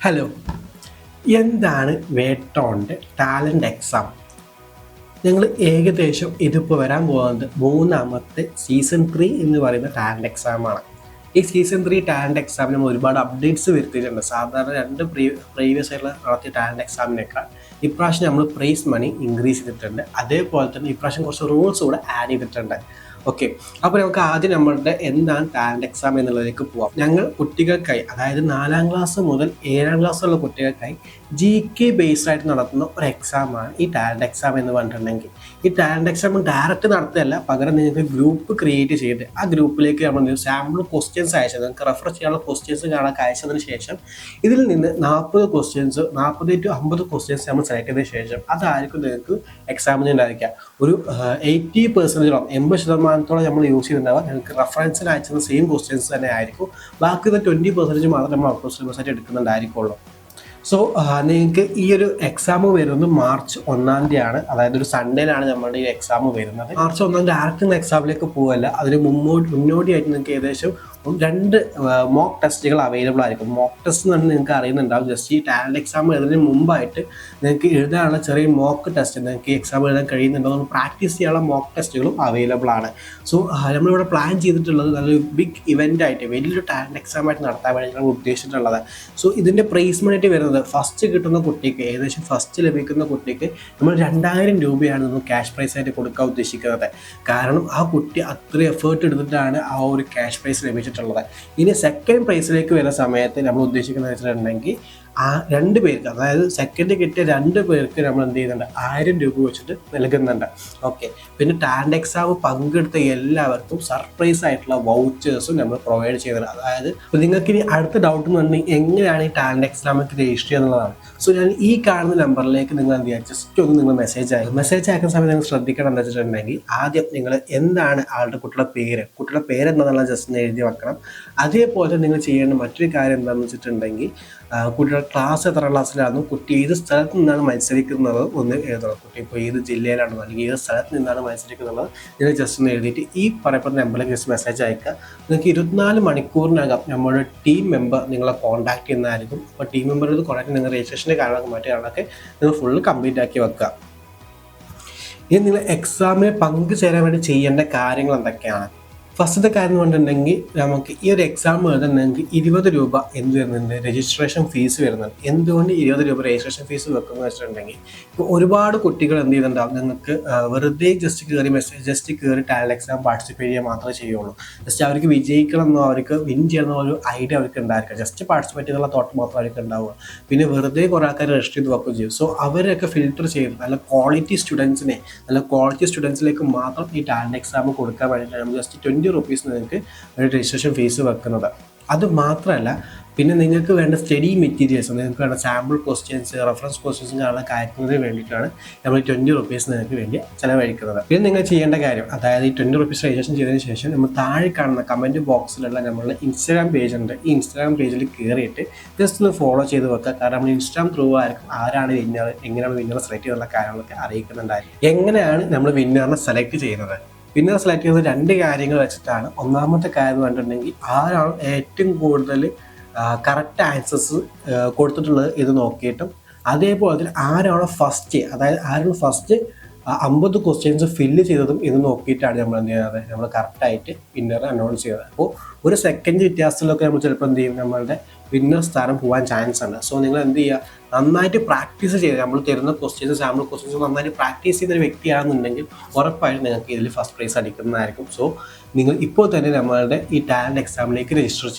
Hello, എന്താണ് വേട്ടോണിൻ്റെ talent exam? ഞങ്ങൾ ഏകദേശം ഇതിപ്പോൾ വരാൻ പോകുന്നത് മൂന്നാമത്തെ സീസൺ 3 എന്ന് പറയുന്ന ടാലൻ്റ് എക്സാമാണ്. ഈ സീസൺ 3 ടാലൻ്റ് എക്സാമിന് നമ്മൾ ഒരുപാട് അപ്ഡേറ്റ്സ് വരുത്തിയിട്ടുണ്ട്. സാധാരണ രണ്ട് പ്രീവിയസ് ആയിട്ടുള്ള നടത്തിയ ടാലൻ്റ് എക്സാമിനേക്കാൾ ഇപ്രാവശ്യം നമ്മൾ പ്രൈസ് മണി ഇൻക്രീസ് ചെയ്തിട്ടുണ്ട്. അതേപോലെ തന്നെ ഇപ്രാവശ്യം കുറച്ച് റൂൾസ് കൂടെ ആഡ് ചെയ്തിട്ടുണ്ട്. ഓക്കെ, അപ്പോൾ നമുക്ക് ആദ്യം നമ്മളുടെ എന്താണ് ടാലൻ്റ് എക്സാം എന്നുള്ളതിലേക്ക് പോവാം. ഞങ്ങൾ കുട്ടികൾക്കായി, അതായത് 4ാം ക്ലാസ് മുതൽ 7ാം ക്ലാസ്സുള്ള കുട്ടികൾക്കായി GK ബേസ്ഡ് ആയിട്ട് നടത്തുന്ന ഒരു എക്സാമാണ് ഈ ടാലൻ്റ് എക്സാം എന്ന് പറഞ്ഞിട്ടുണ്ടെങ്കിൽ. ഈ ടാലൻ്റ് എക്സാം ഡയറക്റ്റ് നടത്തുകയല്ല, പകരം നിങ്ങൾക്ക് ഗ്രൂപ്പ് ക്രിയേറ്റ് ചെയ്ത് ആ ഗ്രൂപ്പിലേക്ക് നമ്മൾ സാമ്പിൾ ക്വസ്റ്റ്യൻസ് അയച്ചത്, നിങ്ങൾക്ക് റെഫർ ചെയ്യാനുള്ള ക്വസ്റ്റ്യൻസ് കാണാൻ അയച്ചതിന് ശേഷം ഇതിൽ നിന്ന് 40 ക്വസ്റ്റ്യൻസ് 40 to 50 ക്വസ്റ്റ്യൻസ് നമ്മൾ സെലക്ട് ചെയ്തതിന് ശേഷം അതായിരിക്കും നിങ്ങൾക്ക് എക്സാമിന് ഉണ്ടായിരിക്കുക. ഒരു 80% 80% നമ്മൾ യൂസ് ചെയ്യുന്നുണ്ടാവുക നിങ്ങൾക്ക് റെഫറൻസിന് അയച്ചത് സെയിം ക്വസ്റ്റ്യൻസ് തന്നെ ആയിരിക്കും. ബാക്കി 20% മാത്രം നമ്മൾ ഔട്ട് ഓഫ് സിലബസ് ആയിട്ട് എടുക്കുന്നുണ്ടായിരിക്കുള്ളൂ. സോ നിങ്ങൾക്ക് ഈ ഒരു എക്സാം വരുന്നത് മാർച്ച് 1-ാം തീയതിയാണ്, അതായത് ഒരു സൺഡേയിലാണ് നമ്മുടെ ഈ എക്സാം വരുന്നത്. മാർച്ച് 1-ാം തീയതി ഡയറക്റ്റ് എക്സാമിലേക്ക് പോകല്ല, അതിന് മുന്നോടിയായിട്ട് നിങ്ങൾക്ക് ഏകദേശം 2 മോക്ക് ടെസ്റ്റുകൾ അവൈലബിൾ ആയിരിക്കും. മോക്ക് ടെസ്റ്റ് എന്ന് പറഞ്ഞാൽ നിങ്ങൾക്ക് അറിയുന്നുണ്ടാവും, ജസ്റ്റ് ഈ ടാലൻ്റ് എക്സാം എഴുതുന്നതിന് മുമ്പായിട്ട് നിങ്ങൾക്ക് എഴുതാനുള്ള ചെറിയ മോക്ക് ടെസ്റ്റ്, നിങ്ങൾക്ക് എക്സാം എഴുതാൻ കഴിയുന്നുണ്ടോ എന്ന് പ്രാക്ടീസ് ചെയ്യാനുള്ള മോക്ക് ടെസ്റ്റുകളും അവൈലബിൾ ആണ്. സോ നമ്മളിവിടെ പ്ലാൻ ചെയ്തിട്ടുള്ളത് നല്ലൊരു ബിഗ് ഇവൻ്റ് ആയിട്ട്, വലിയൊരു ടാലൻ്റ് എക്സാം ആയിട്ട് നടത്താൻ വേണ്ടി നമ്മൾ ഉദ്ദേശിച്ചിട്ടുള്ളത്. സോ ഇതിൻ്റെ പ്രൈസ് മണി വരുന്നത് ഫസ്റ്റ് കിട്ടുന്ന കുട്ടിക്ക്, ഏകദേശം ഫസ്റ്റ് ലഭിക്കുന്ന കുട്ടിക്ക് നമ്മൾ 2000 രൂപയാണ് നമ്മൾ ക്യാഷ് പ്രൈസ് ആയിട്ട് കൊടുക്കാൻ ഉദ്ദേശിക്കുന്നത്. കാരണം ആ കുട്ടി അത്രയും എഫേർട്ട് എടുത്തിട്ടാണ് ആ ഒരു ക്യാഷ് പ്രൈസ് ലഭിച്ചിട്ടുള്ളത്. ഇനി സെക്കൻഡ് പ്രൈസിലേക്ക് വരുന്ന സമയത്ത് നമ്മൾ ഉദ്ദേശിക്കുന്നത് വെച്ചിട്ടുണ്ടെങ്കിൽ ആ 2 പേർക്ക്, അതായത് സെക്കൻഡ് കിട്ടിയ 2 പേർക്ക് നമ്മൾ എന്ത് ചെയ്യുന്നുണ്ട്, 1000 രൂപ വെച്ചിട്ട് നൽകുന്നുണ്ട്. ഓക്കെ, പിന്നെ ടാലൻ്റ് എക്സാം പങ്കെടുത്ത എല്ലാവർക്കും സർപ്രൈസ് ആയിട്ടുള്ള വൗച്ചേഴ്സും നമ്മൾ പ്രൊവൈഡ് ചെയ്യുന്നുണ്ട്. അതായത് നിങ്ങൾക്ക് ഇനി അടുത്ത ഡൗട്ട് എന്ന് പറഞ്ഞാൽ എങ്ങനെയാണ് ഈ ടാലൻ്റ് എക്സാമൊക്കെ രജിസ്റ്റർ ചെയ്യുക എന്നുള്ളതാണ്. സോ ഞാൻ ഈ കാണുന്ന നമ്പറിലേക്ക് നിങ്ങൾ എന്ത് ചെയ്യുക, ജസ്റ്റ് ഒന്ന് നിങ്ങൾ മെസ്സേജ് അയക്കുന്ന സമയത്ത് നിങ്ങൾ ശ്രദ്ധിക്കണം എന്ന് വെച്ചിട്ടുണ്ടെങ്കിൽ ആദ്യം നിങ്ങൾ എന്താണ് കുട്ടിയുടെ പേര് എന്താണെന്നുള്ള ജസ്റ്റ് ഒന്ന് എഴുതി വെക്കണം. അതേപോലെ നിങ്ങൾ ചെയ്യേണ്ട മറ്റൊരു കാര്യം എന്താണെന്ന് വെച്ചിട്ടുണ്ടെങ്കിൽ കുട്ടിയുടെ ക്ലാസ് എത്ര ക്ലാസ്സിലാണ്, കുട്ടി ഏത് സ്ഥലത്ത് നിന്നാണ് മത്സരിക്കുന്നത് ഒന്ന് എഴുതണം. കുട്ടി ഇപ്പോൾ ഏത് ജില്ലയിലാണ് അല്ലെങ്കിൽ ഏത് സ്ഥലത്ത് നിന്നാണ് മത്സരിക്കുന്നത് നിങ്ങൾ ജസ്റ്റ് ഒന്ന് എഴുതിയിട്ട് ഈ പറയപ്പെടുന്ന നമ്പറിലേക്ക് ജസ്റ്റ് മെസ്സേജ് അയക്കുക. നിങ്ങൾക്ക് 24 മണിക്കൂറിനകം നമ്മുടെ ടീം മെമ്പർ നിങ്ങളെ കോൺടാക്ട് ചെയ്യുന്നതായിരിക്കും. അപ്പോൾ ടീം മെമ്പർ ഇത് കുറേ നിങ്ങൾ രജിസ്ട്രേഷൻ്റെ കാര്യങ്ങളൊക്കെ മറ്റു കാര്യങ്ങളൊക്കെ നിങ്ങൾ ഫുള്ള് കംപ്ലീറ്റ് ആക്കി വെക്കുക. ഇനി നിങ്ങൾ എക്സാമിന് പങ്കുചേരാൻ വേണ്ടി ചെയ്യേണ്ട കാര്യങ്ങൾ എന്തൊക്കെയാണ്? ഫസ്റ്റത്തെ കാര്യം കൊണ്ടുണ്ടെങ്കിൽ നമുക്ക് ഈ ഒരു എക്സാം എഴുതണമെങ്കിൽ 20 രൂപ എന്ത് വരുന്നുണ്ട്, രജിസ്ട്രേഷൻ ഫീസ് വരുന്നുണ്ട്. എന്തുകൊണ്ട് 20 രൂപ രജിസ്ട്രേഷൻ ഫീസ് വെക്കുന്നത് വെച്ചിട്ടുണ്ടെങ്കിൽ ഇപ്പോൾ ഒരുപാട് കുട്ടികൾ എന്ത് ചെയ്യുന്നുണ്ടാവും, നിങ്ങൾക്ക് വെറുതെ ജസ്റ്റ് കയറി ടാലൻ്റ് എക്സാം പാർട്ടിസിപ്പേറ്റ് ചെയ്യാൻ മാത്രമേ ചെയ്യുള്ളൂ. ജസ്റ്റ് അവർക്ക് വിജയിക്കണമെന്നോ അവർക്ക് വിൻ ചെയ്യണമെന്നോ ഒരു ഐഡിയ അവർക്ക് ഉണ്ടായിരിക്കും. ജസ്റ്റ് പാർട്ടിസിപ്പേറ്റ് ചെയ്യുന്നുള്ള തോട്ട് മാത്രം അവർക്ക് ഉണ്ടാവുക. പിന്നെ വെറുതെ കുറേ ആൾക്കാർ രജിസ്റ്റർ ചെയ്ത് വെക്കുകയും ചെയ്യും. സോ അവരൊക്കെ ഫിൽറ്റർ ചെയ്ത് നല്ല ക്വാളിറ്റി സ്റ്റുഡൻസിലേക്ക് മാത്രം ഈ ടാലൻ്റ് എക്സാം കൊടുക്കാൻ വേണ്ടിയിട്ടാണ് നമ്മൾ ജസ്റ്റ് 20 റുപ്പീസ് നിങ്ങൾക്ക് ഒരു രജിസ്ട്രേഷൻ ഫീസ് വെക്കുന്നത്. അത് മാത്രമല്ല, പിന്നെ നിങ്ങൾക്ക് വേണ്ട സ്റ്റഡി മെറ്റീരിയൽസ്, നിങ്ങൾക്ക് വേണ്ട സാമ്പിൾ ക്വസ്റ്റ്യൻസ്, റെഫറൻസ് ക്വസ്റ്റ്യൻസ് കാണാൻ അയക്കുന്നതിന് വേണ്ടിയിട്ടാണ് നമ്മൾ 20 റുപ്പീസ് നിങ്ങൾക്ക് വേണ്ടി ചിലവഴിക്കുന്നത്. പിന്നെ നിങ്ങൾ ചെയ്യേണ്ട കാര്യം, അതായത് ഈ 20 റുപ്പീസ് രജിസ്ട്രേഷൻ ചെയ്തതിന് ശേഷം നമ്മൾ താഴെ കാണുന്ന കമൻറ്റ് ബോക്സിലുള്ള നമ്മളുടെ ഇൻസ്റ്റാഗ്രാം പേജ് ഉണ്ട്. ഈ ഇൻസ്റ്റാഗ്രാം പേജിൽ കയറിയിട്ട് ജസ്റ്റ് ഒന്ന് ഫോളോ ചെയ്ത് വെക്കുക. കാരണം നമ്മൾ ഇൻസ്റ്റാഗ്രാം ത്രൂ ആയിരിക്കും ആരാണ് വിന്നർ, എങ്ങനെയാണ് വിന്നറെ സെലക്ട് ചെയ്യുന്നുള്ള കാര്യങ്ങളൊക്കെ അറിയിക്കുന്നുണ്ടായിരിക്കും. എങ്ങനെയാണ് നമ്മൾ വിന്നറിനെ സെലക്ട് ചെയ്യുന്നത്? വിന്നർ സെലക്ട് ചെയ്യുന്നത് 2 കാര്യങ്ങൾ വെച്ചിട്ടാണ്. ഒന്നാമത്തെ കാര്യം എന്ന് പറഞ്ഞിട്ടുണ്ടെങ്കിൽ ആരാണ് ഏറ്റവും കൂടുതൽ കറക്റ്റ് ആൻസേഴ്സ് കൊടുത്തിട്ടുള്ളത് ഇത് നോക്കിയിട്ടും, അതേപോലെ തന്നെ ആരാണ് ഫസ്റ്റ് 50 ക്വസ്റ്റ്യൻസ് ഫില്ല് ചെയ്തതും ഇത് നോക്കിയിട്ടാണ് നമ്മൾ എന്ത് ചെയ്യുന്നത്, നമ്മൾ കറക്റ്റായിട്ട് വിന്നറെ അനൗൺസ് ചെയ്യുന്നത്. അപ്പോൾ ഒരു സെക്കൻഡ് വ്യത്യാസത്തിലൊക്കെ നമ്മൾ ചിലപ്പോൾ എന്ത് ചെയ്യും, നമ്മളുടെ വിന്നർ സ്ഥാനം പോകാൻ ചാൻസ് ഉണ്ട്. സോ നിങ്ങൾ എന്ത് ചെയ്യുക, നന്നായിട്ട് പ്രാക്ടീസ് ചെയ്ത് നമ്മൾ തരുന്ന ക്വസ്റ്റ്യൻസ്, സാമ്പിൾ ക്വസ്റ്റ്യൻസ് നന്നായിട്ട് പ്രാക്ടീസ് ചെയ്യുന്ന ഒരു വ്യക്തിയാണെന്നുണ്ടെങ്കിൽ ഉറപ്പായിട്ടും നിങ്ങൾക്ക് ഇതിൽ ഫസ്റ്റ് പ്രൈസ് അടിക്കുന്നതായിരിക്കും. സോ നിങ്ങൾ ഇപ്പോൾ തന്നെ നമ്മളുടെ ഈ ടാലൻ്റ് എക്സാമിലേക്ക് രജിസ്റ്റർ ചെയ്യുക.